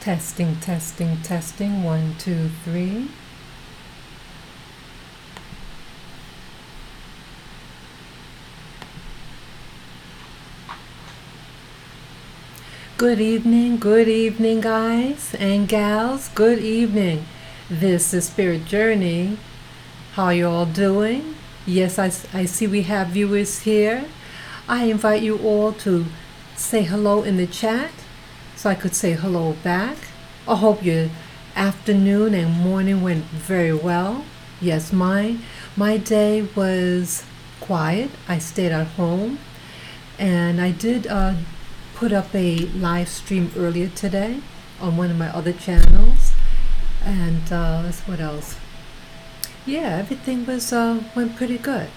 Testing, testing, testing. 1, 2, 3. Good evening, guys and gals. Good evening. This is Spirit Journey. How you all doing? Yes, I see we have viewers here. I invite you all to say hello in the chat so I could say hello back. I hope your afternoon and morning went very well. Yes, my day was quiet. I stayed at home, and I did put up a live stream earlier today on one of my other channels. And what else? Yeah, everything was went pretty good,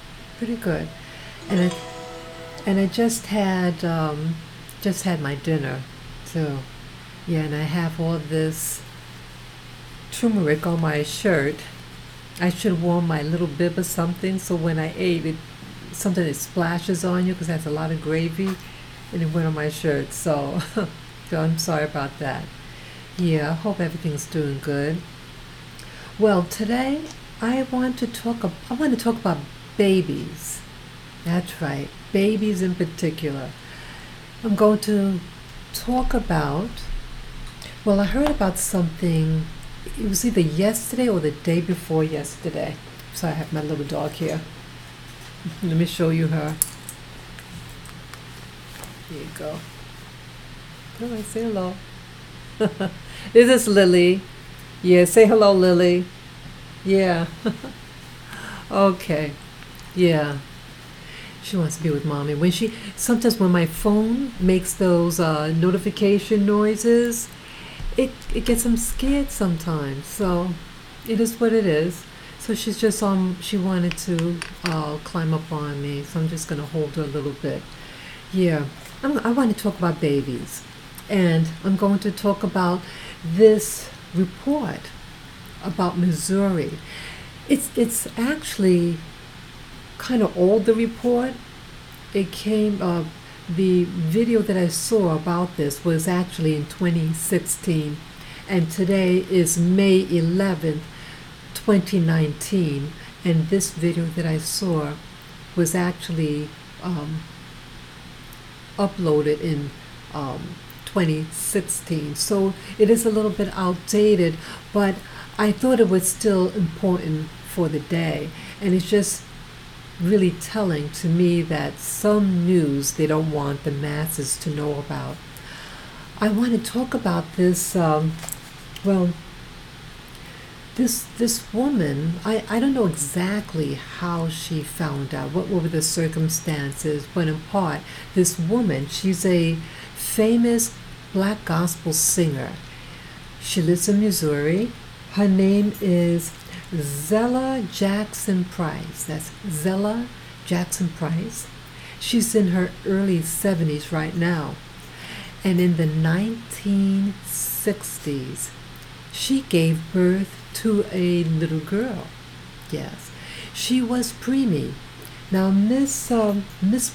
and I just had my dinner too. Yeah, and I have all this turmeric on my shirt. I should have worn my little bib or something, so when I ate it, something that splashes on you because it has a lot of gravy, and it went on my shirt. So, so I'm sorry about that. Yeah, I hope everything's doing good. Well, today I want to talk about babies. That's right, babies in particular. I'm going to talk about, well, I heard about something, it was either yesterday or the day before yesterday. So I have my little dog here. Let me show you her. There you go. Oh, I say hello. This is Lily. Yeah, say hello, Lily. Yeah. Okay. Yeah. She wants to be with mommy. Sometimes when my phone makes those notification noises, it gets them scared sometimes. So it is what it is. So she's just she wanted to climb up on me. So I'm just gonna hold her a little bit. Yeah. I want to talk about babies, and I'm going to talk about this report about Missouri. It's actually kind of old, the report. It came, the video that I saw about this was actually in 2016, and today is May 11th, 2019, and this video that I saw was actually uploaded in 2016. So it is a little bit outdated, but I thought it was still important for the day. And it's just really telling to me that some news they don't want the masses to know about. I want to talk about this, this woman, I don't know exactly how she found out, what were the circumstances, but in part, this woman, she's a famous black gospel singer. She lives in Missouri. Her name is Zella Jackson Price. That's Zella Jackson Price. She's in her early 70s right now. And in the 1960s, she gave birth to a little girl. Yes, she was preemie. Now, Miss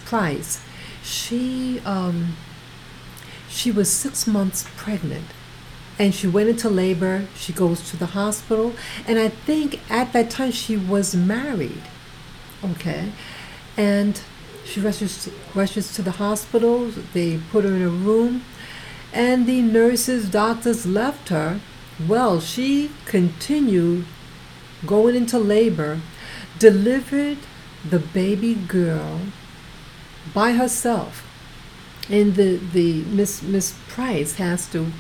Price, she was 6 months pregnant, and she went into labor. She goes to the hospital, and I think at that time she was married. Okay, and she rushes to the hospital. They put her in a room, and the nurses, doctors left her. Well, she continued going into labor, delivered the baby girl by herself. And the Miss Price has to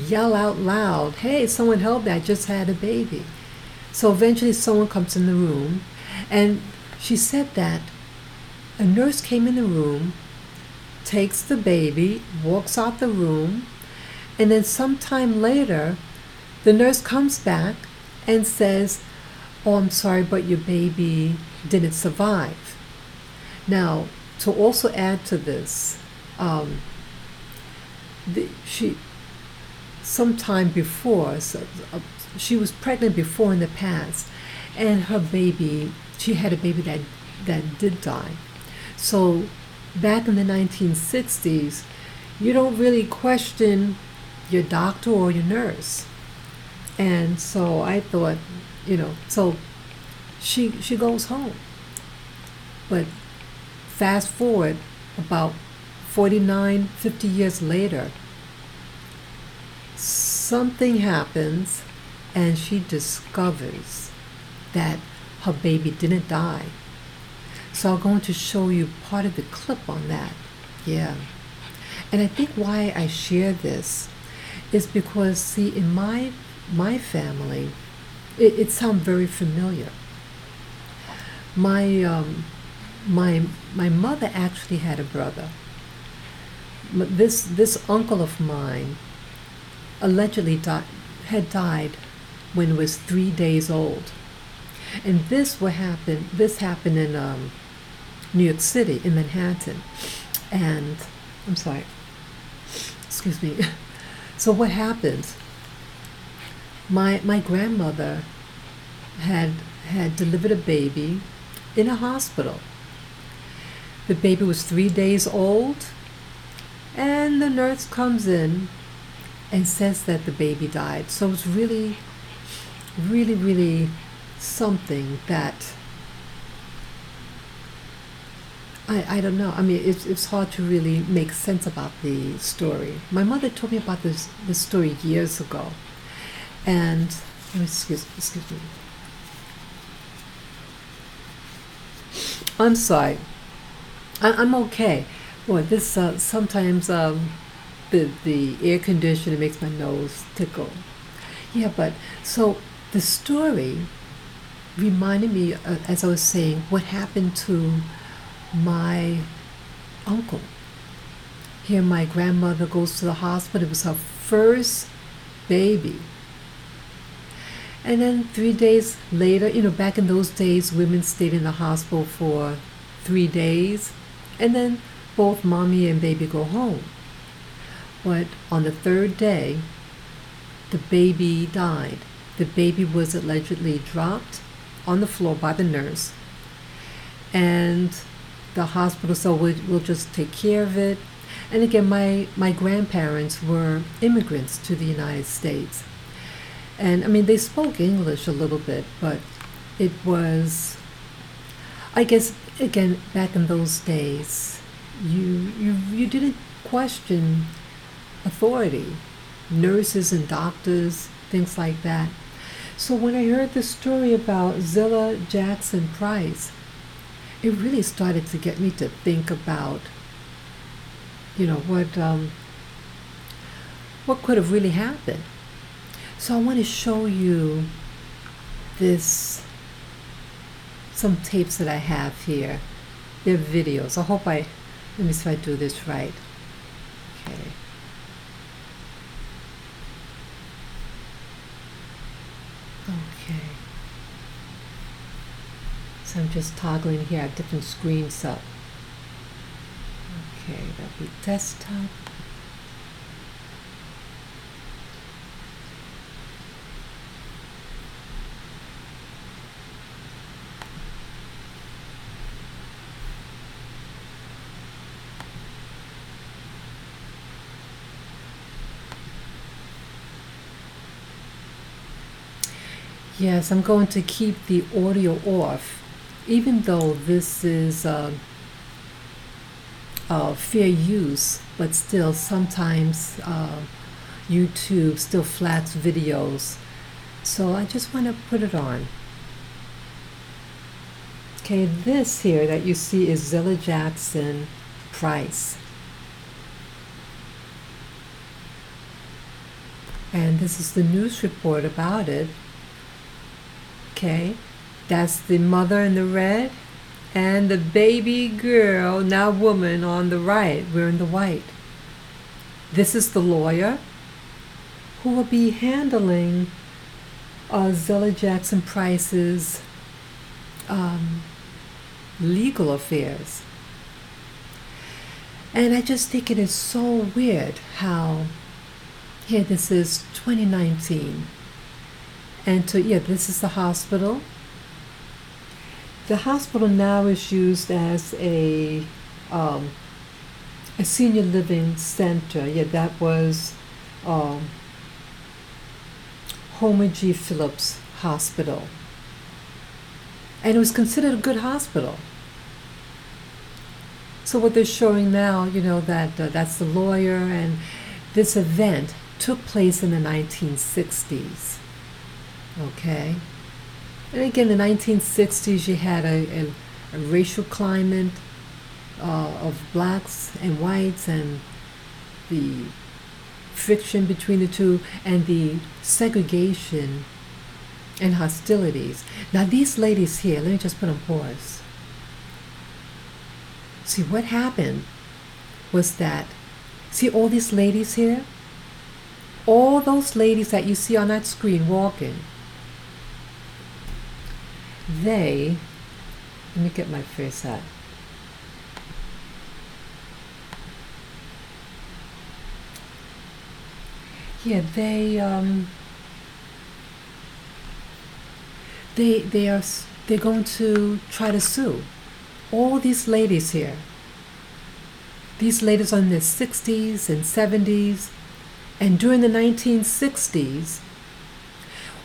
yell out loud, "Hey, someone help me, I just had a baby." So eventually someone comes in the room, and she said that a nurse came in the room, takes the baby, walks out the room, and then sometime later, the nurse comes back and says, "Oh, I'm sorry, but your baby didn't survive." Now, to also add to this, sometime before, she was pregnant before in the past, and her baby, she had a baby that did die. So back in the 1960s, you don't really question your doctor or your nurse. And so I thought, so she goes home. But fast forward about 49, 50 years later, something happens and she discovers that her baby didn't die. So I'm going to show you part of the clip on that. Yeah. And I think why I share this is because, see, in my family, it sounds very familiar. My mother actually had a brother. This uncle of mine allegedly had died when he was 3 days old, and this happened in New York City, in Manhattan, and I'm sorry, excuse me. So what happened? My grandmother had delivered a baby in a hospital. The baby was 3 days old, and the nurse comes in and says that the baby died. So it's really, really, really something that I don't know. I mean, it's hard to really make sense about the story. My mother told me about this story years ago, and excuse me. I'm sorry. I'm okay. Well, this sometimes the air conditioner makes my nose tickle. Yeah, but so the story reminded me, as I was saying, what happened to my uncle. Here, my grandmother goes to the hospital. It was her first baby. And then 3 days later, back in those days, women stayed in the hospital for 3 days. And then both mommy and baby go home. But on the third day, the baby died. The baby was allegedly dropped on the floor by the nurse. And the hospital said, we'll just take care of it. And again, my grandparents were immigrants to the United States. And I mean, they spoke English a little bit, but it was, I guess, again, back in those days, you didn't question authority, nurses and doctors, things like that. So when I heard the story about Zilla Jackson Price, it really started to get me to think about, what could have really happened. So I want to show you some tapes that I have here. They're videos. Let me see if I do this right. Okay. Okay. So I'm just toggling here. I have different screens up. Okay, that'll be desktop. Yes, I'm going to keep the audio off, even though this is fair use, but still sometimes YouTube still flats videos. So I just want to put it on. Okay, this here that you see is Zilla Jackson Price. And this is the news report about it. Okay, that's the mother in the red and the baby girl, now woman, on the right, wearing the white. This is the lawyer who will be handling Zilla Jackson Price's legal affairs. And I just think it is so weird how, here this is 2019. And this is the hospital. The hospital now is used as a senior living center. Yeah, that was um, Homer G. Phillips Hospital. And it was considered a good hospital. So what they're showing now, that that's the lawyer, and this event took place in the 1960s. Okay? And again, the 1960s, you had a racial climate of blacks and whites, and the friction between the two, and the segregation and hostilities. Now, these ladies here, let me just put on pause. See, what happened was that, see all these ladies here? All those ladies that you see on that screen walking, let me get my face out. Yeah, they're going to try to sue all these ladies here. These ladies are in their 60s and 70s, and during the 1960s,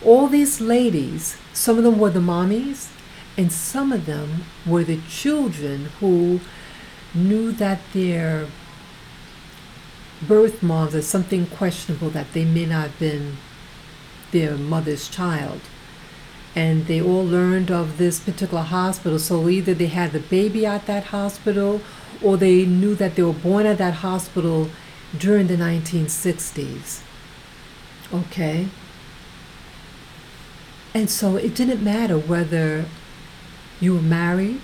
all these ladies, some of them were the mommies, and some of them were the children who knew that their birth moms are something questionable, that they may not have been their mother's child. And they all learned of this particular hospital, so either they had the baby at that hospital, or they knew that they were born at that hospital during the 1960s. Okay? And so it didn't matter whether you were married,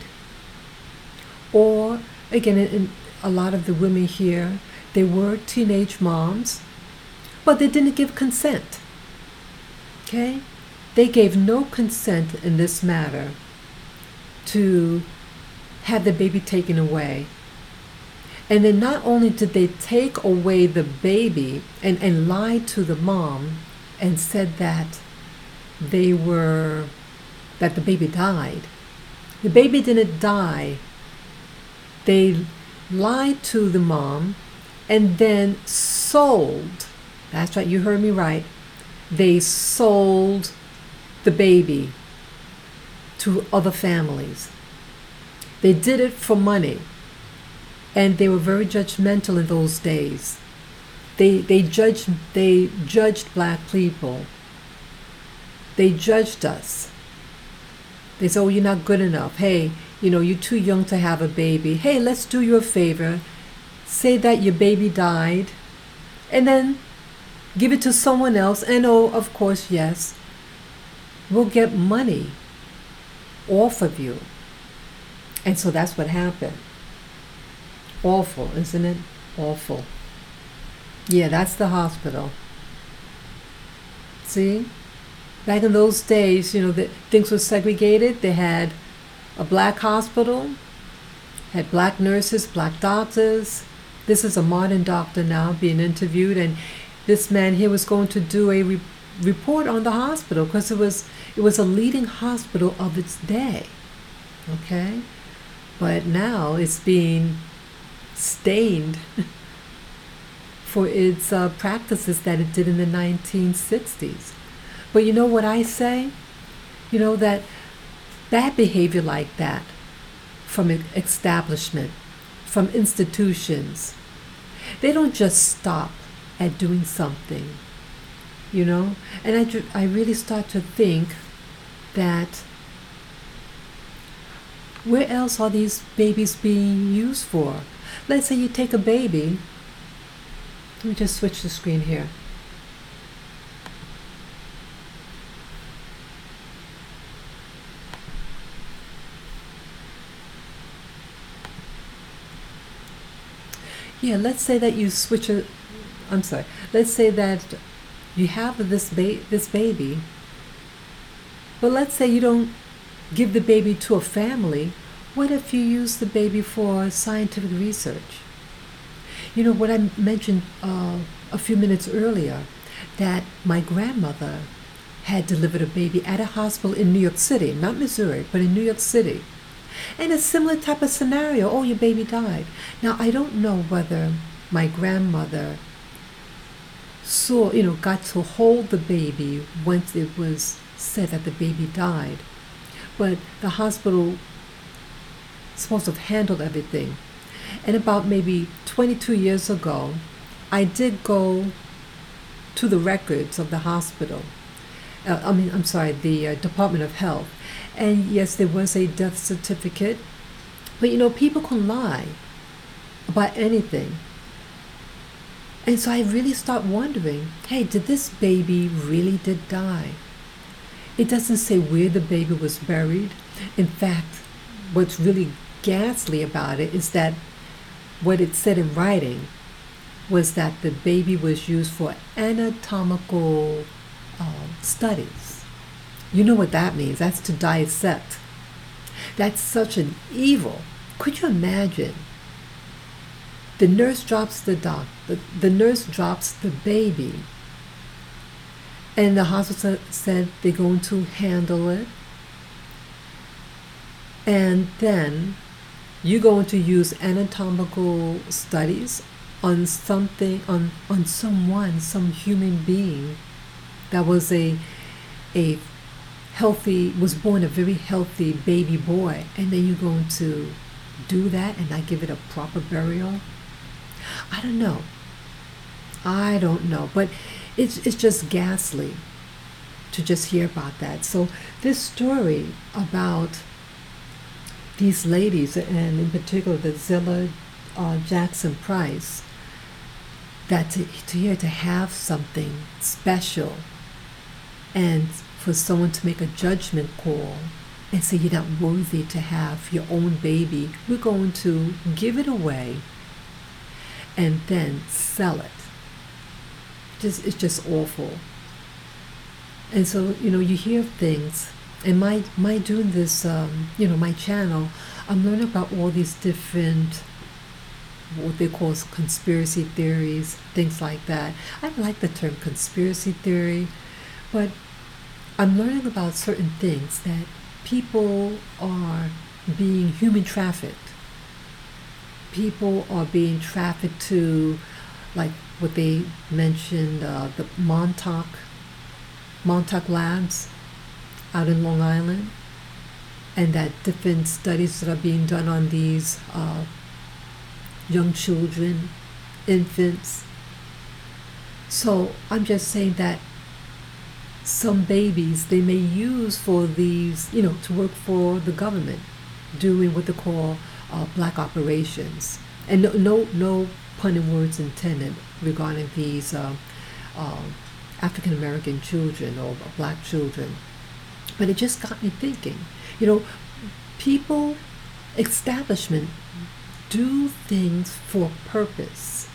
or, again, in a lot of the women here, they were teenage moms, but they didn't give consent. Okay? They gave no consent in this matter to have the baby taken away. And then not only did they take away the baby and lied to the mom and said that that the baby died. The baby didn't die. They lied to the mom and then sold, that's right, you heard me right, they sold the baby to other families. They did it for money, and they were very judgmental in those days. They judged black people. They judged us. They said, oh, you're not good enough. Hey, you're too young to have a baby. Hey, let's do you a favor. Say that your baby died, and then give it to someone else. And oh, of course, yes, we'll get money off of you. And so that's what happened. Awful, isn't it? Awful. Yeah, that's the hospital. See? Back in those days, things were segregated. They had a black hospital, had black nurses, black doctors. This is a modern doctor now being interviewed, and this man here was going to do a report on the hospital because it was a leading hospital of its day. Okay? But now it's being stained for its practices that it did in the 1960s. But you know what I say? That bad behavior like that from an establishment, from institutions, they don't just stop at doing something, And I really start to think that where else are these babies being used for? Let's say you take a baby. Let me just switch the screen here. Yeah, let's say that you let's say that you have this baby, but let's say you don't give the baby to a family. What if you use the baby for scientific research? What I mentioned a few minutes earlier, that my grandmother had delivered a baby at a hospital in New York City, not Missouri, but in New York City. And a similar type of scenario, oh, your baby died. Now, I don't know whether my grandmother saw, got to hold the baby once it was said that the baby died. But the hospital supposed to have handled everything. And about maybe 22 years ago, I did go to the records of the hospital. I'm sorry, the Department of Health. And yes, there was a death certificate. But people can lie about anything. And so I really start wondering, hey, did this baby really did die? It doesn't say where the baby was buried. In fact, what's really ghastly about it is that what it said in writing was that the baby was used for anatomical studies. You know what that means? That's to dissect. That's such an evil. Could you imagine? The nurse drops the nurse drops the baby, and the hospital said they're going to handle it, and then you're going to use anatomical studies on something, on someone, some human being that was a healthy, was born a very healthy baby boy, and then you're going to do that and not give it a proper burial? I don't know, but it's just ghastly to just hear about that. So this story about these ladies, and in particular the Zilla Jackson Price, that to have something special, and for someone to make a judgment call and say you're not worthy to have your own baby, we're going to give it away and then sell it. It's just awful. And so you hear things, and my doing this my channel, I'm learning about all these different, what they call conspiracy theories, things like that. I don't like the term conspiracy theory, but I'm learning about certain things, that people are being human trafficked. People are being trafficked to, like what they mentioned, the Montauk Labs out in Long Island, and that different studies that are being done on these young children, infants. So I'm just saying that some babies they may use for these, to work for the government, doing what they call black operations. And no pun in words intended regarding these African American children or black children. But it just got me thinking, people, establishment, do things for purpose.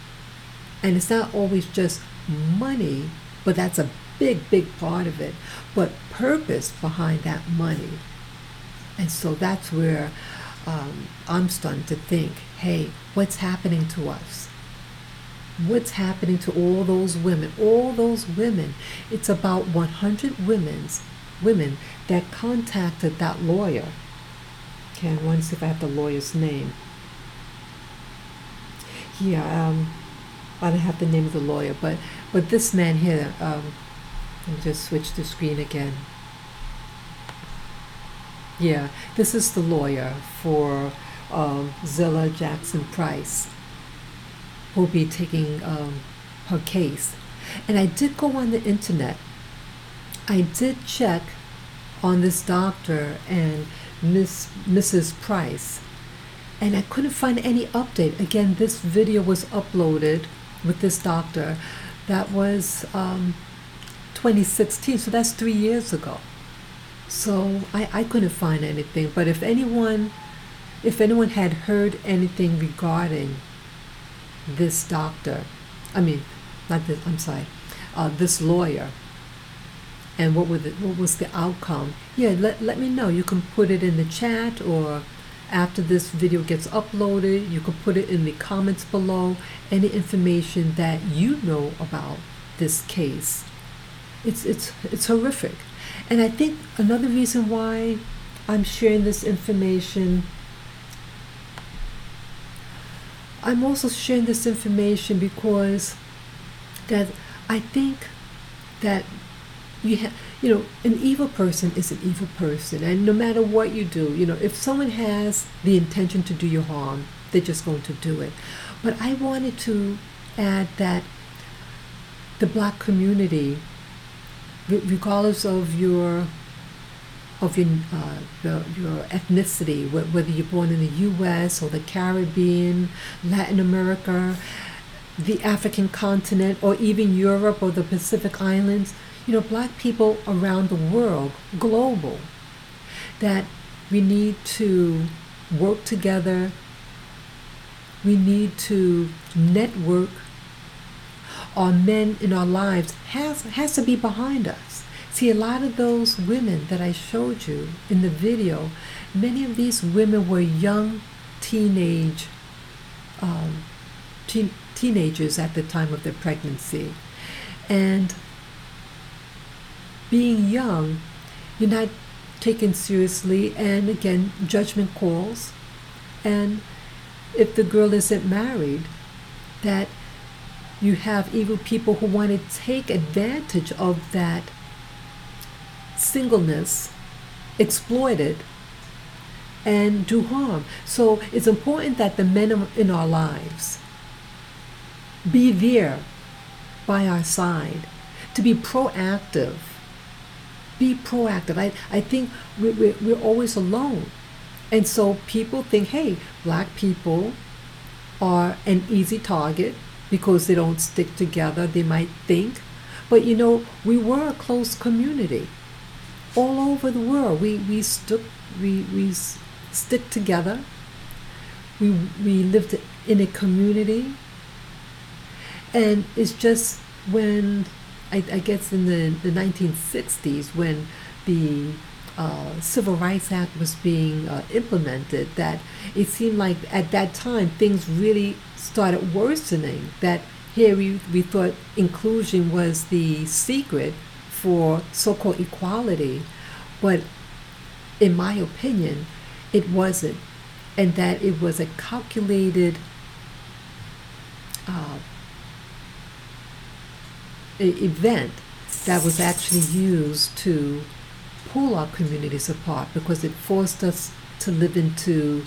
And it's not always just money, but that's a big part of it. But purpose behind that money. And so that's where I'm starting to think, hey, what's happening to us? What's happening to all those women? All those women. It's about 100 women that contacted that lawyer. Okay, I want to see if I have the lawyer's name. Yeah, I don't have the name of the lawyer, but this man here, let me just switch the screen again. Yeah, this is the lawyer for Zilla Jackson Price, who'll be taking her case. And I did go on the internet. I did check on this doctor and Mrs. Price, and I couldn't find any update. Again, this video was uploaded with this doctor. That was 2016, so that's 3 years ago. So I couldn't find anything. But if anyone had heard anything regarding this doctor, this lawyer, and what was the outcome, yeah, let me know. You can put it in the chat, or after this video gets uploaded, you can put it in the comments below, any information that you know about this case. It's horrific. And I think another reason why I'm sharing this information, I'm also sharing this information because that I think that an evil person is an evil person, and no matter what you do, if someone has the intention to do you harm, they're just going to do it. But I wanted to add that the black community, regardless of your your ethnicity, whether you're born in the U.S. or the Caribbean, Latin America, the African continent, or even Europe or the Pacific Islands, black people around the world, global, that we need to work together. We need to network. Our men in our lives has to be behind us. See, a lot of those women that I showed you in the video, many of these women were young teenagers at the time of their pregnancy. And being young, you're not taken seriously, and again, judgment calls. And if the girl isn't married, that you have evil people who want to take advantage of that singleness, exploit it, and do harm. So it's important that the men in our lives be there by our side, to be proactive. Be proactive. I think we're always alone. And so people think, hey, black people are an easy target because they don't stick together, they might think. But we were a close community. All over the world, we stick together. We lived in a community. And it's just when, I guess in the 1960s, when the Civil Rights Act was being implemented, that it seemed like at that time things really started worsening. That here we thought inclusion was the secret for so-called equality, but in my opinion, it wasn't, and that it was a calculated event that was actually used to pull our communities apart, because it forced us to live into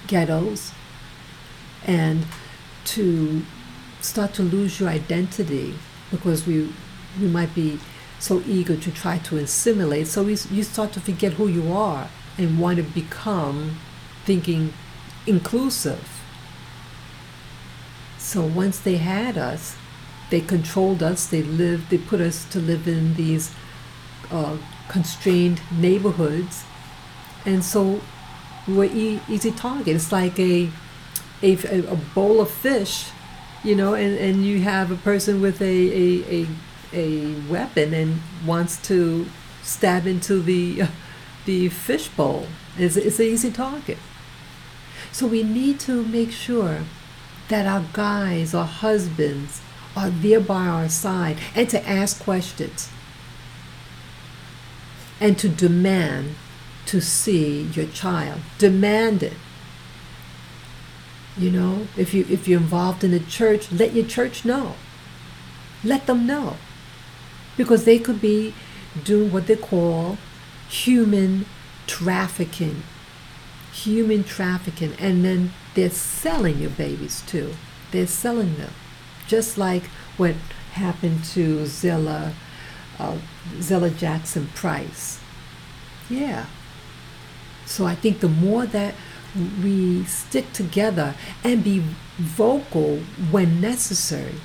ghettos, and to start to lose your identity, because we might be so eager to try to assimilate. So you start to forget who you are and want to become thinking inclusive. So once they had us, they controlled us. They put us to live in these constrained neighborhoods, and so we were easy target. It's like a bowl of fish, and you have a person with a weapon and wants to stab into the fish bowl. It's an easy target. So we need to make sure that our guys, our husbands, are there by our side, and to ask questions, and to demand to see your child. Demand it. If you're involved in a church, let your church know. Let them know. Because they could be doing what they call human trafficking. And then they're selling your babies too. They're selling them. Just like what happened to Zilla Jackson Price. Yeah. So I think the more that we stick together and be vocal when necessary.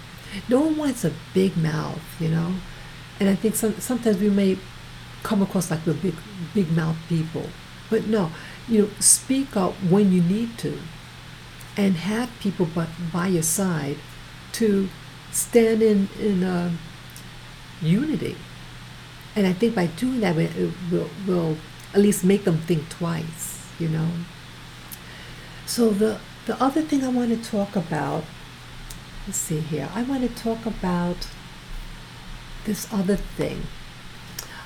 No one wants a big mouth, And I think sometimes we may come across like we're big mouth people. But no, speak up when you need to, and have people by your side to stand in unity. And I think by doing that, we'll at least make them think twice, So the other thing I want to talk about, let's see here. I want to talk about this other thing.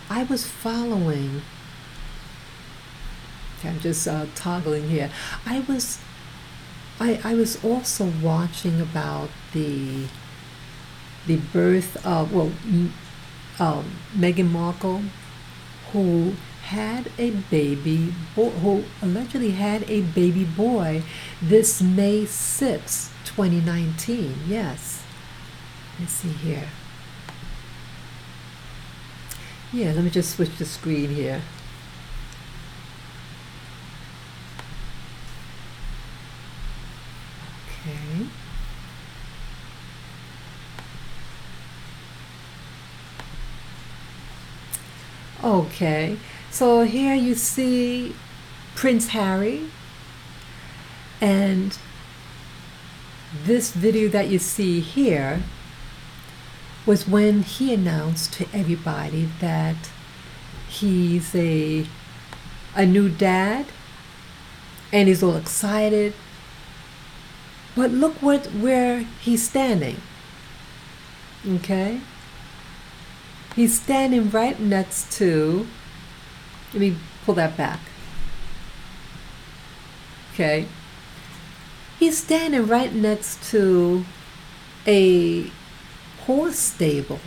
I was following, okay, I'm just toggling here. I was I was also watching about the birth of, well, Meghan Markle, who had a baby, who allegedly had a baby boy this May 6, 2019. Yes. Let's see here. Yeah, let me just switch the screen here. Okay. Okay. So here you see Prince Harry, and this video that you see here was when he announced to everybody that he's a new dad, and he's all excited. But look where he's standing. Okay? He's standing right next to, let me pull that back. Okay? He's standing right next to a horse stable.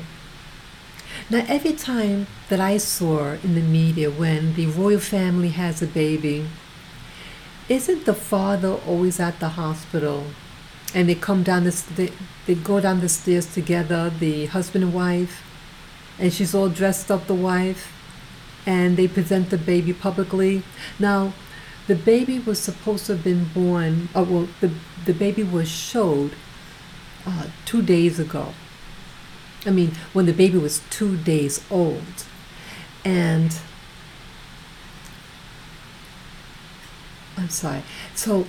Now, every time that I saw in the media when the royal family has a baby, isn't the father always at the hospital, and they come down they go down the stairs together, the husband and wife, and she's all dressed up, the wife, and they present the baby publicly. Now, the baby was supposed to have been born. Well, the baby was showed 2 days ago. I mean, when the baby was 2 days old. And I'm sorry. So,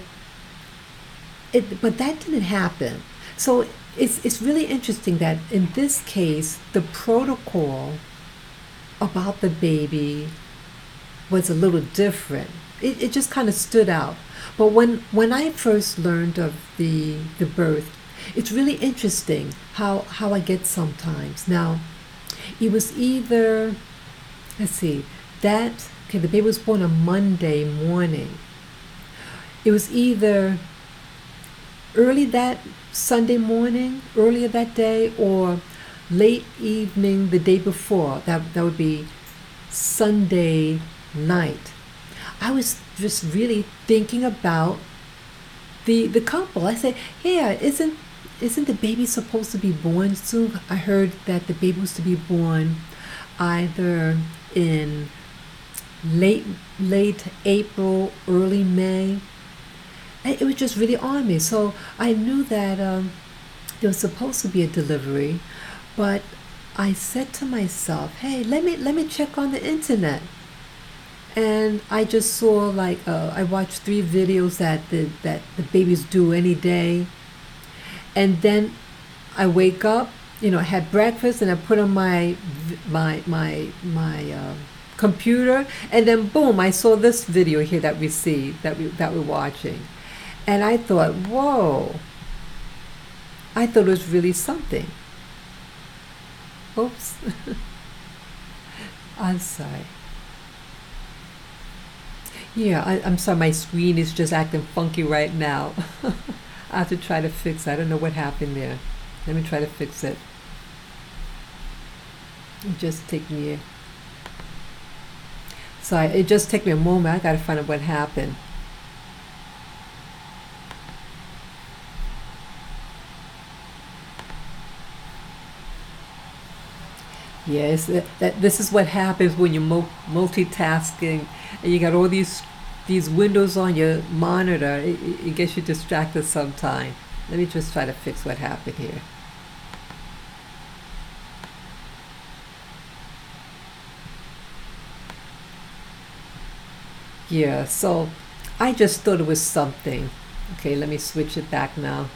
but that didn't happen. So it's really interesting that in this case, the protocol about the baby was a little different. It just kind of stood out. But when I first learned of the birth, it's really interesting how I get sometimes. Now, it was either, let's see, the baby was born on Monday morning. It was either early that Sunday morning, earlier that day, or late evening the day before. That would be Sunday night. I was just really thinking about the couple. I said, "Yeah, isn't the baby supposed to be born soon?" I heard that the baby was to be born either in late April, early May. It was just really on me. So I knew that there was supposed to be a delivery, but I said to myself, "Hey, let me check on the internet." And I just saw I watched 3 videos that the baby's due any day, and then I wake up, I had breakfast, and I put on my computer, and then boom, I saw this video here that we're watching, and I thought, whoa! I thought it was really something. Oops, I'm sorry. Yeah, I'm sorry, my screen is just acting funky right now. I have to try to fix it. I don't know what happened there. Let me try to fix it. It just take me a moment. I gotta find out what happened. Yes, this is what happens when you're multitasking and you got all these windows on your monitor. It gets you distracted sometime. Let me just try to fix what happened here. Yeah, so I just thought it was something. Okay, let me switch it back now.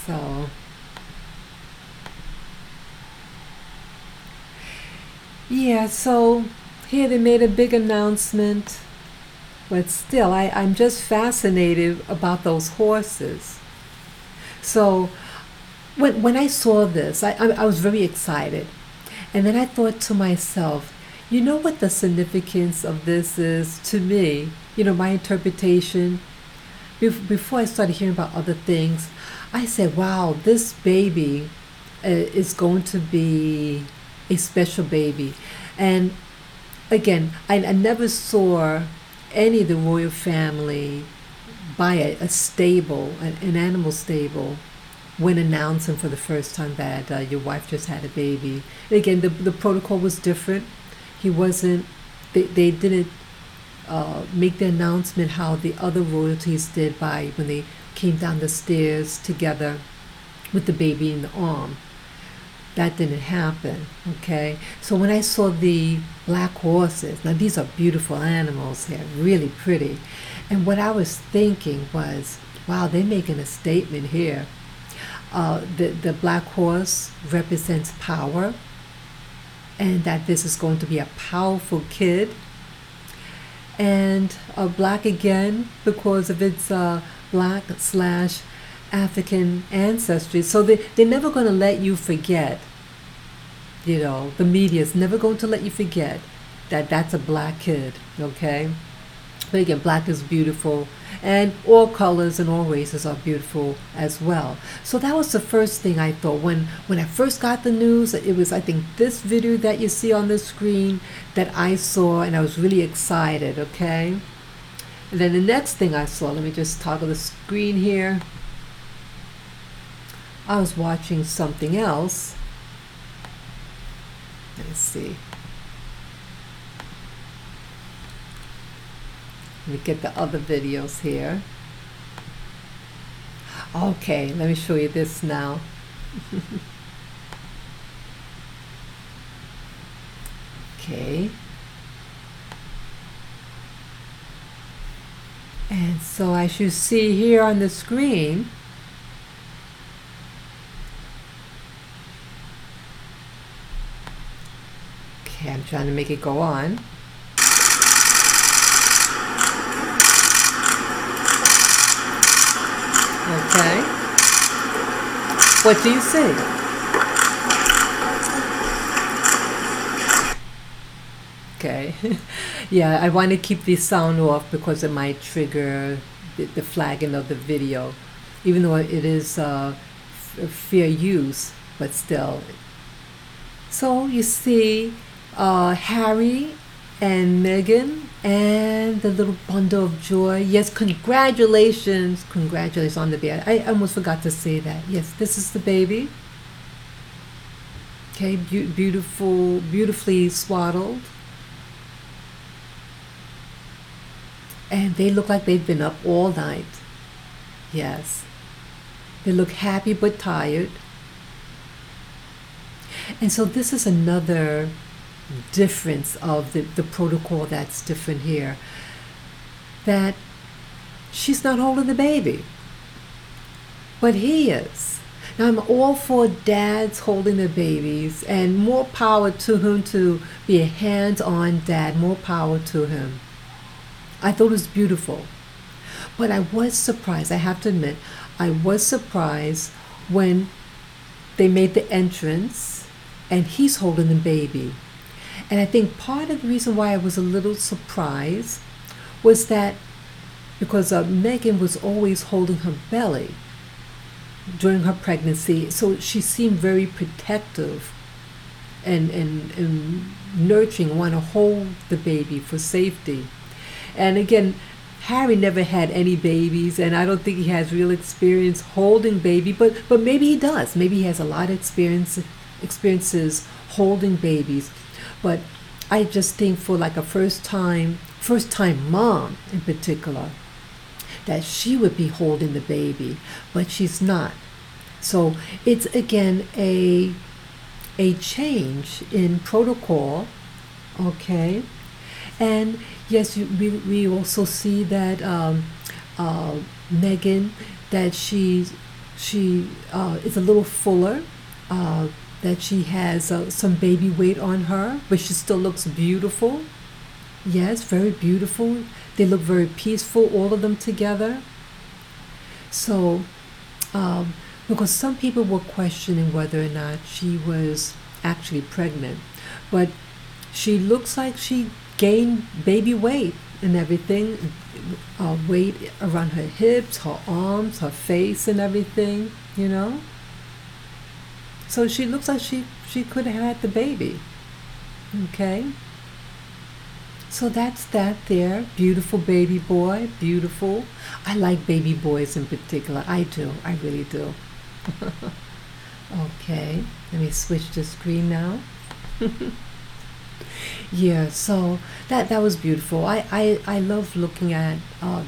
So, yeah, so here they made a big announcement, but still, I'm just fascinated about those horses. So, when I saw this, I was very excited. And then I thought to myself, You know what the significance of this is to me? My interpretation. Before I started hearing about other things, I said, wow, this baby is going to be a special baby. And again, I never saw any of the royal family buy a stable, an animal stable, when announcing for the first time that your wife just had a baby. And again, the protocol was different. He wasn't, they didn't make the announcement how the other royalties did by when they came down the stairs together with the baby in the arm. That didn't happen, okay? So when I saw the black horses, now these are beautiful animals here, really pretty. And what I was thinking was, wow, they're making a statement here. The black horse represents power, and that this is going to be a powerful kid. And black again because of its black/African ancestry. So they're never going to let you forget, the media's never going to let you forget that that's a black kid, okay? But again, black is beautiful, and all colors and all races are beautiful as well. So that was the first thing I thought. When I first got the news, it was, I think, this video that you see on the screen that I saw, and I was really excited, okay? And then the next thing I saw, let me just toggle the screen here. I was watching something else. Let's see. Let me get the other videos here. Okay, let me show you this now. Okay. And so as you see here on the screen, okay, I'm trying to make it go on. Okay. What do you see? Okay. Yeah, I want to keep the sound off because it might trigger the flagging of the video, even though it is fair use, but still. So you see Harry and Meghan and the little bundle of joy. Yes, congratulations on the baby. I almost forgot to say that. Yes, this is the baby. Okay, beautifully swaddled. And they look like they've been up all night. Yes. They look happy but tired. And so this is another difference of the protocol that's different here. That she's not holding the baby, but he is. Now I'm all for dads holding their babies, and more power to him to be a hands-on dad, more power to him. I thought it was beautiful. But I was surprised, I have to admit, I was surprised when they made the entrance and he's holding the baby. And I think part of the reason why I was a little surprised was that because Meghan was always holding her belly during her pregnancy, so she seemed very protective and nurturing, want to hold the baby for safety. And again, Harry never had any babies, and I don't think he has real experience holding baby, but maybe he does. Maybe he has a lot of experiences holding babies. But I just think for like a first time mom in particular, that she would be holding the baby, but she's not. So it's again a change in protocol, okay? And yes, we also see that Meghan, that she is a little fuller, that she has some baby weight on her, but she still looks beautiful. Yes, very beautiful. They look very peaceful, all of them together. So, because some people were questioning whether or not she was actually pregnant, but she looks like she gained baby weight and everything, weight around her hips, her arms, her face, and everything. So she looks like she could have had the baby. Okay. So that's that there. Beautiful baby boy. Beautiful. I like baby boys in particular. I do. I really do. Okay. Let me switch the screen now. Yeah, so that was beautiful. I love looking at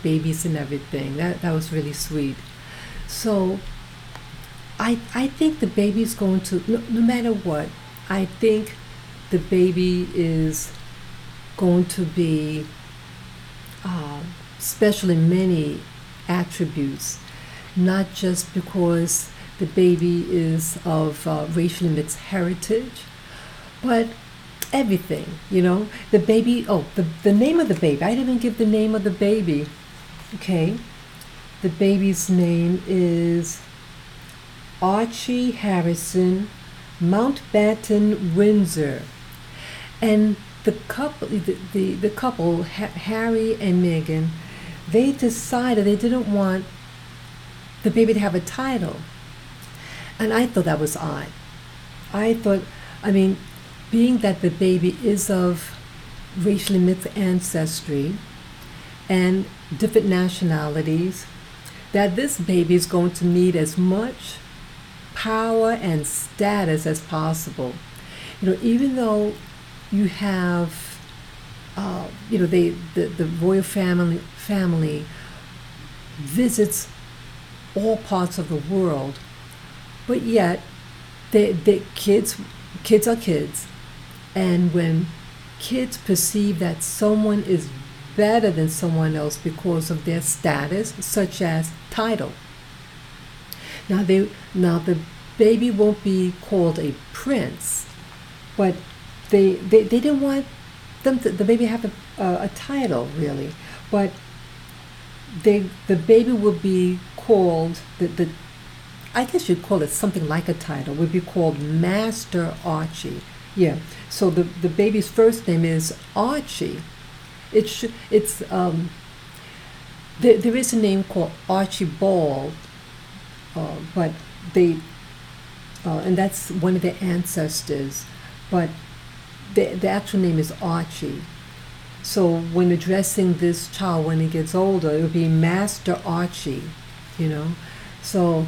babies and everything. That was really sweet. So I think the baby's going to, no matter what, I think the baby is going to be special in many attributes, not just because the baby is of racially mixed heritage, but everything, The baby, the name of the baby. I didn't even give the name of the baby. Okay. The baby's name is Archie Harrison Mountbatten Windsor. And the couple, Harry and Meghan, they decided they didn't want the baby to have a title. And I thought that was odd. Being that the baby is of racially mixed ancestry and different nationalities, that this baby is going to need as much power and status as possible. Even though you have, the royal family visits all parts of the world, but yet the kids are kids. And when kids perceive that someone is better than someone else because of their status, such as title. Now the baby won't be called a prince, but they didn't want the baby have a title really, but the baby would be called I guess you'd call it something like a title, would be called Master Archie. Yeah. So the baby's first name is Archie. There is a name called Archibald, but and that's one of their ancestors, but the actual name is Archie. So when addressing this child when he gets older, it would be Master Archie, So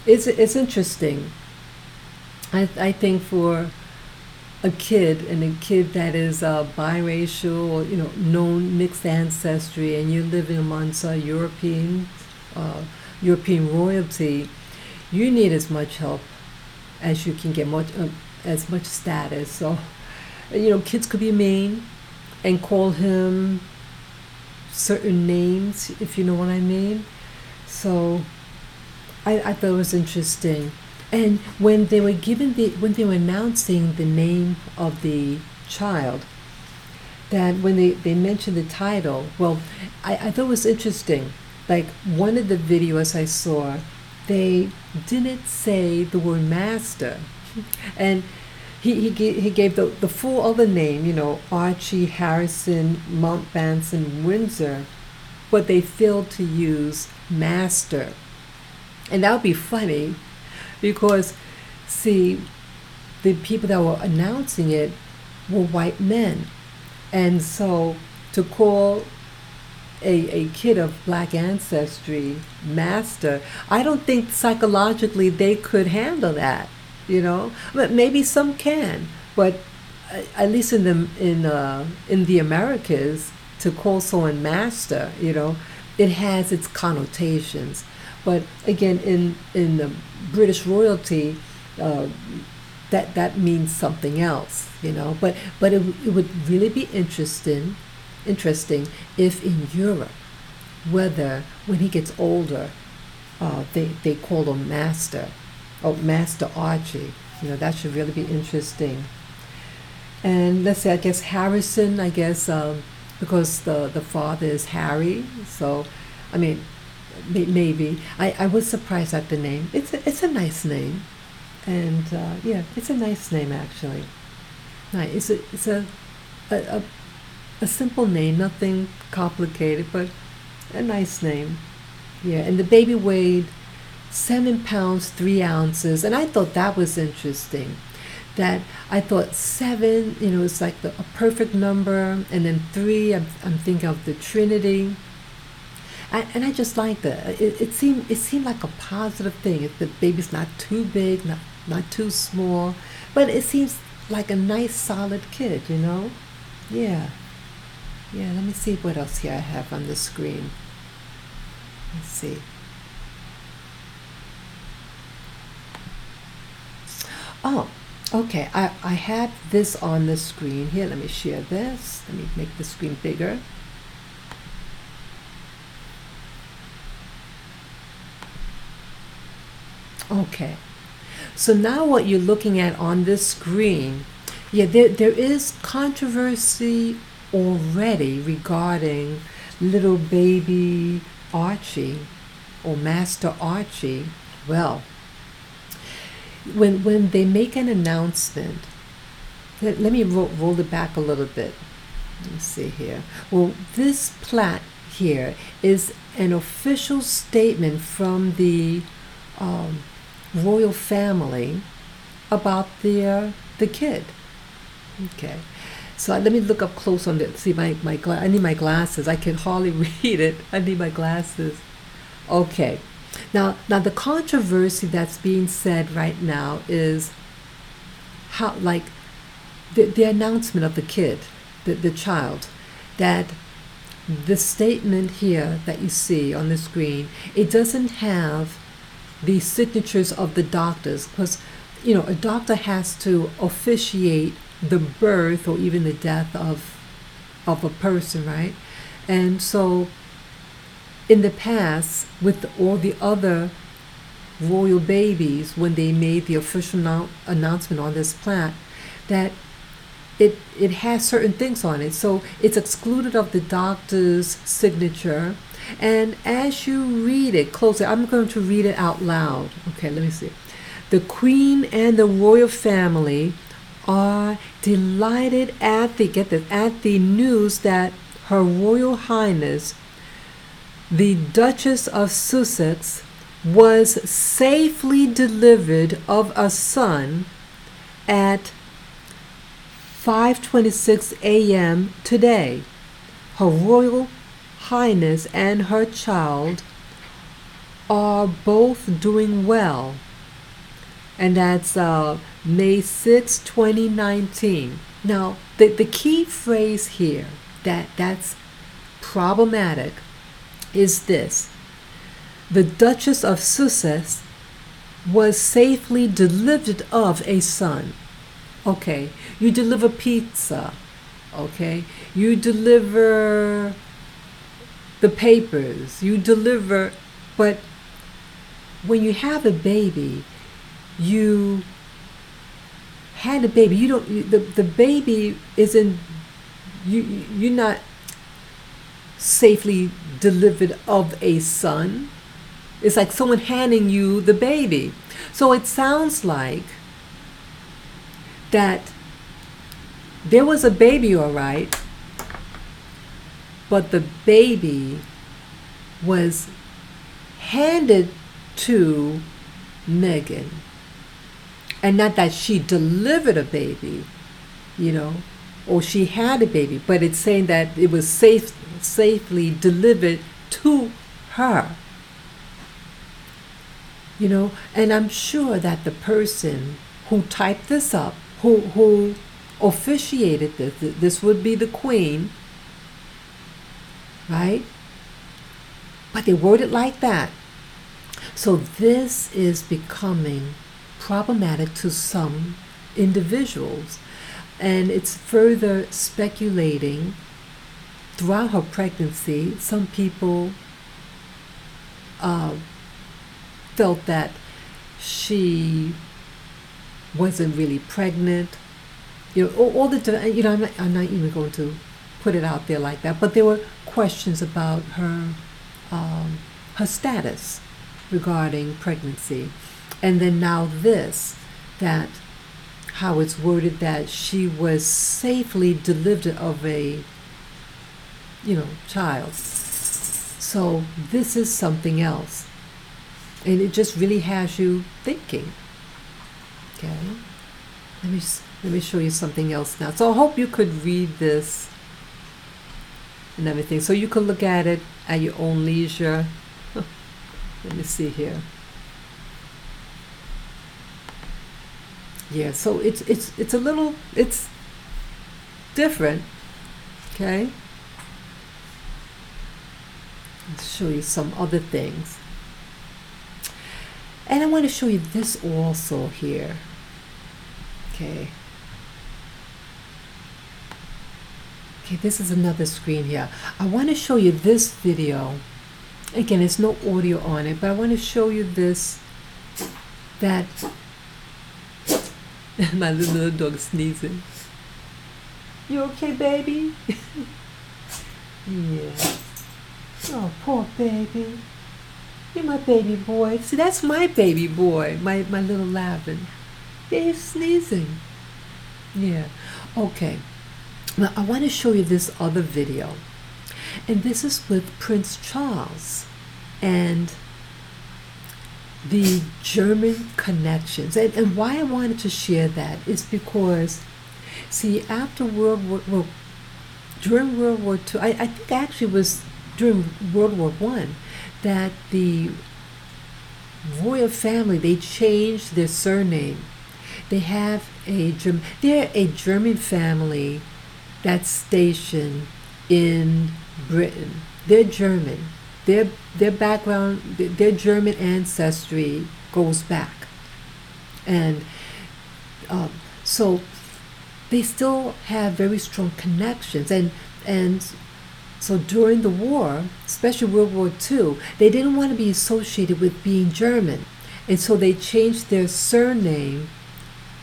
it's interesting. I think for a kid that is biracial or known mixed ancestry, and you're living amongst European royalty, you need as much help as you can get, as much status. So kids could be mean and call him certain names, if you know what I mean. So I thought it was interesting. And when they were announcing the name of the child, that when they mentioned the title, well, I thought it was interesting. Like one of the videos I saw, they didn't say the word master, and he gave the full other name, Archie Harrison Mountbatten Windsor, but they failed to use master. And that would be funny, because, see, the people that were announcing it were white men. And so to call a kid of black ancestry master, I don't think psychologically they could handle that, But maybe some can, but at least in the Americas, to call someone master, it has its connotations. But again, in the British royalty, that means something else, But it would really be interesting if in Europe, whether when he gets older, they call him Master, Master Archie. That should really be interesting. And let's say, I guess Harrison, because the father is Harry, so maybe. I was surprised at the name. It's a nice name, and it's a nice name actually. Nice. It's a a, a, a simple name, nothing complicated, but a nice name. Yeah, and the baby weighed 7 pounds 3 ounces, and I thought that was interesting. That I thought seven, it's like a perfect number, and then three, I'm thinking of the Trinity, and I just liked that. It seemed like a positive thing. If the baby's not too big, not too small, but it seems like a nice solid kid. Yeah, yeah. Let me see what else here I have on the screen. Let's see. Oh, okay. I have this on the screen here. Let me share this. Let me make the screen bigger. Okay. So now what you're looking at on this screen, yeah, there is controversy already regarding little baby Archie or Master Archie. Well, when they make an announcement, let me roll it back a little bit. Let me see here. Well, this plat here is an official statement from the um, royal family about the kid. Okay, so let me look up close on it. See I need my glasses. I can hardly read it. I need my glasses. Okay, now the controversy that's being said right now is how, like, the announcement of the kid, the child, that the statement here that you see on the screen, it doesn't have the signatures of the doctors, because a doctor has to officiate the birth or even the death of a person, right? And so in the past, with all the other royal babies, when they made the official announcement on this plaque, that it has certain things on it, so it's excluded of the doctor's signature. And as you read it closely, I'm going to read it out loud. Okay, let me see. The Queen and the royal family are delighted at the news that Her Royal Highness, the Duchess of Sussex, was safely delivered of a son at 5:26 a.m. today. Her Royal Highness and her child are both doing well. And that's May 6, 2019. Now, the key phrase here that's problematic is this: the Duchess of Sussex was safely delivered of a son. Okay, you deliver pizza. Okay, you deliver the papers. You deliver, but when you have a baby, you had a baby. You don't. The baby isn't. You're not safely delivered of a son. It's like someone handing you the baby. So it sounds like that there was a baby, all right, but the baby was handed to Meghan. And not that she delivered a baby, or she had a baby, but it's saying that it was safely delivered to her. And I'm sure that the person who typed this up, who officiated this would be the Queen, right? But they word it like that. So this is becoming problematic to some individuals, and it's further speculating. Throughout her pregnancy, some people felt that she wasn't really pregnant. All the I'm not even going to put it out there like that, but there were questions about her status regarding pregnancy. And then now this, that how it's worded that she was safely delivered of a, child. So this is something else. And it just really has you thinking. Okay? Let me show you something else now. So I hope you could read this and everything. So you can look at it at your own leisure. Let me see here. Yeah, so it's a little, it's different. Okay? Let's show you some other things. And I want to show you this also here. Okay. Okay, this is another screen here. I want to show you this video. Again, there's no audio on it, but I want to show you this, that my little dog sneezing. You okay, baby? Yeah. Oh, poor baby. You're my baby boy. See, that's my baby boy, my little Lavin. Yeah, he's sneezing. Yeah. Okay. Now, I want to show you this other video. And this is with Prince Charles and the German connections. And why I wanted to share that is because, see, after during World War II, I think actually it was during World War I, that the royal family, they changed their surname. They have they're a German family that's stationed in Britain. They're German. Their background, their German ancestry goes back. And so they still have very strong connections. And so during the war, especially World War II, they didn't want to be associated with being German. And so they changed their surname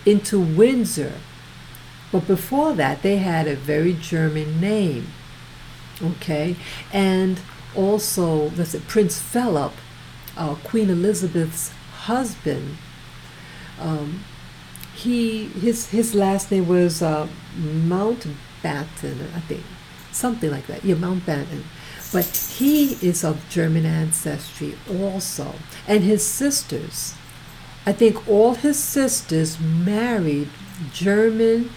into Windsor. But before that, they had a very German name. Okay? And also, let's say, Prince Philip, Queen Elizabeth's husband, his last name was Mountbatten, I think. Something like that. Yeah, Mountbatten. But he is of German ancestry also. And his sisters, I think all his sisters married German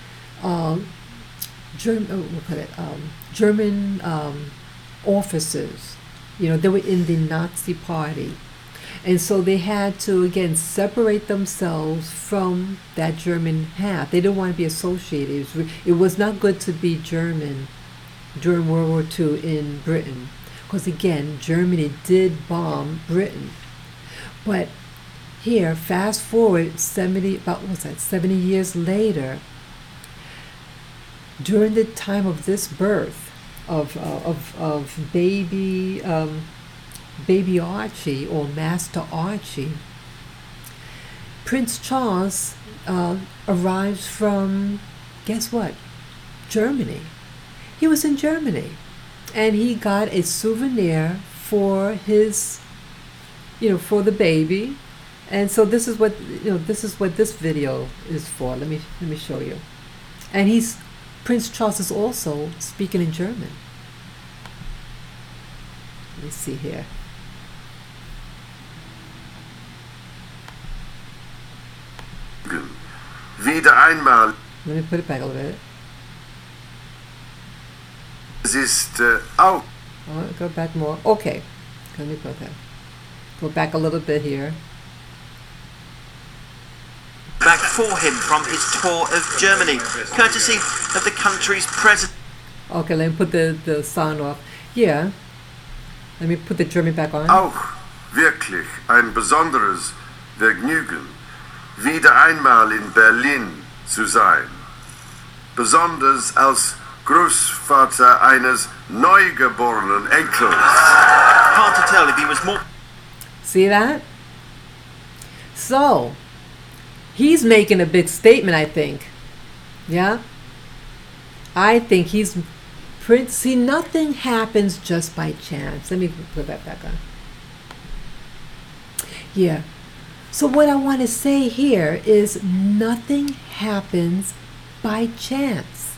officers. They were in the Nazi party. And so they had to, again, separate themselves from that German half. They didn't want to be associated. It was not good to be German during World War II in Britain. Because, again, Germany did bomb Britain. But here, fast forward 70 years later, during the time of this birth of baby Archie, or Master Archie, Prince Charles arrives from, guess what? Germany. He was in Germany, and he got a souvenir for his, for the baby. And so this is what this video is for. Let me show you. And Prince Charles is also speaking in German. Let me see here. Wieder einmal. Let me put it back a little bit. Es ist auch. Oh, go back more. Okay. Let me put that. Go back a little bit here. Back for him from his tour of Germany, courtesy of the country's president. Okay, let me put the sound off. Yeah. Let me put the German back on. Auch wirklich ein besonderes Vergnügen, wieder einmal in Berlin zu sein. Besonders als Großvater eines neugeborenen Enkels. Hard to tell if he was more. See that? So, he's making a big statement, I think. Yeah? I think he's Prince. See, nothing happens just by chance. Let me put that back on. Yeah. So what I want to say here is nothing happens by chance.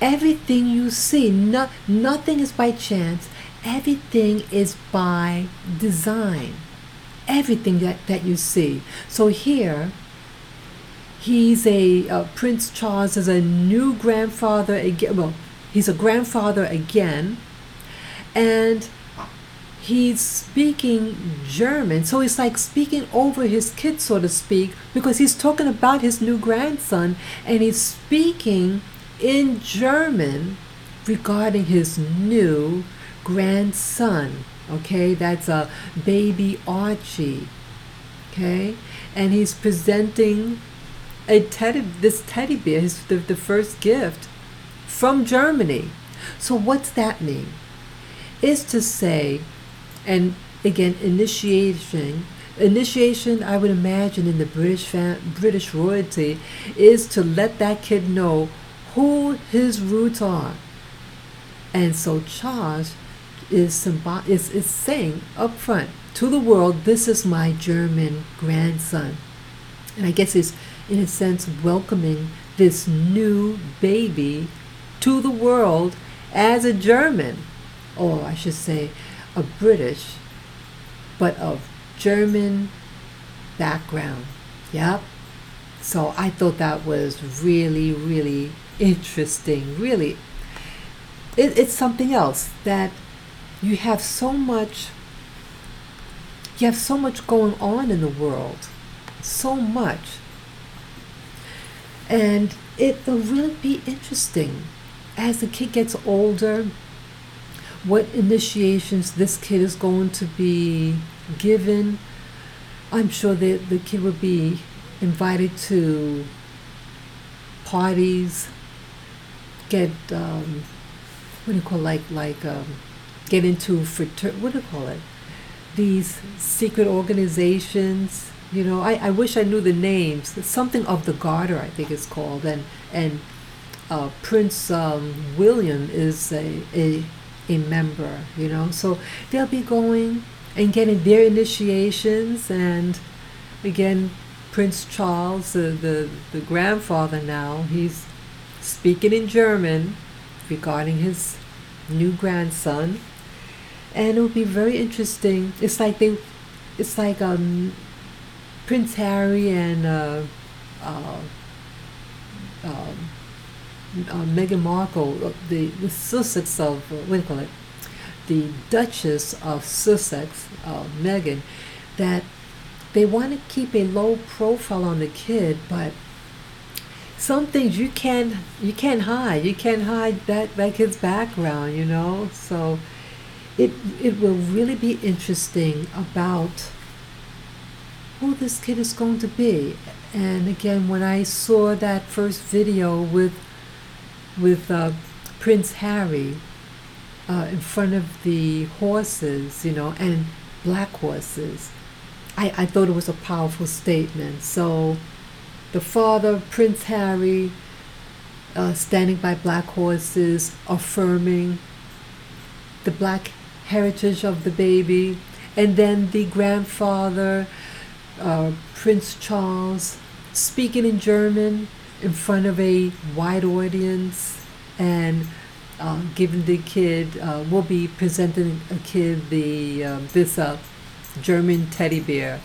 Everything you see, nothing is by chance. Everything is by design. Everything that you see. So here, he's Prince Charles is a new grandfather again. Well, he's a grandfather again, and he's speaking German. So it's like speaking over his kid, so to speak, because he's talking about his new grandson, and he's speaking in German regarding his new grandson. Okay, that's a baby Archie. Okay, and he's presenting this teddy bear, the first gift from Germany. So what's that mean? Is to say, and again, initiation, I would imagine in the British royalty, is to let that kid know who his roots are. And so Charles is saying up front to the world, this is my German grandson. And I guess he's, in a sense, welcoming this new baby to the world as a German, or I should say a British, but of German background. Yep. So I thought that was really, really interesting. Really, it's something else that you have so much going on in the world, so much. And it will really be interesting as the kid gets older, what initiations this kid is going to be given. I'm sure that the kid will be invited to parties, get what do you call get into what do you call it? These secret organizations. You know, I wish I knew the names. Something of the Garter, I think it's called, and Prince William is a member. You know, so they'll be going and getting their initiations, and again, Prince Charles, the grandfather now, he's speaking in German regarding his new grandson, and it will be very interesting. It's like Prince Harry and Meghan Markle, the Sussex of what do you call it? The Duchess of Sussex, Meghan, that they want to keep a low profile on the kid, but some things you can't hide. You can't hide that kid's background, you know. So it will really be interesting about who this kid is going to be. And again, when I saw that first video with Prince Harry in front of the horses, you know, and black horses, I thought it was a powerful statement. So the father, Prince Harry, standing by black horses, affirming the black heritage of the baby, and then the grandfather, Prince Charles, speaking in German in front of a wide audience, and giving the kid, will be presenting a kid this German teddy bear.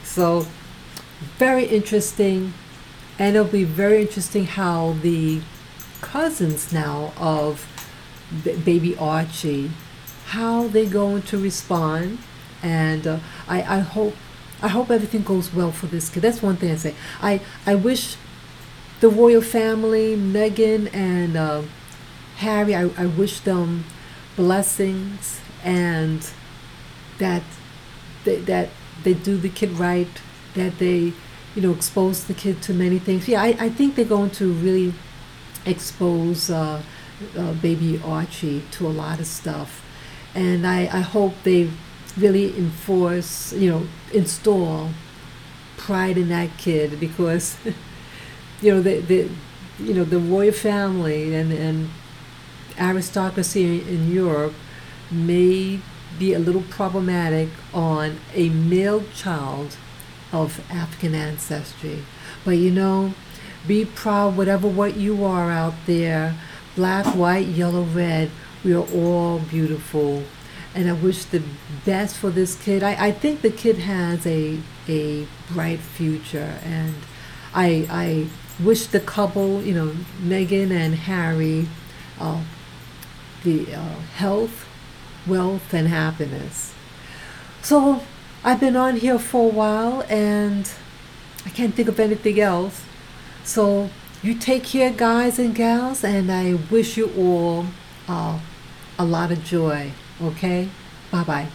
So very interesting, and it'll be very interesting how the cousins now of baby Archie, how they're going to respond. And I hope everything goes well for this kid. That's one thing I say. I wish the royal family, Meghan and Harry, I wish them blessings, and that they do the kid right, that they, you know, expose the kid to many things. Yeah, I think they're going to really expose baby Archie to a lot of stuff, and I hope they really install pride in that kid, because the royal family and aristocracy in Europe may be a little problematic on a male child of African ancestry. But you know, be proud whatever what you are out there, black, white, yellow, red, we are all beautiful. And I wish the best for this kid. I think the kid has a bright future, and I wish the couple, you know, Meghan and Harry, the health, wealth, and happiness. So I've been on here for a while, and I can't think of anything else. So you take care, guys and gals, and I wish you all a lot of joy. Okay? Bye bye.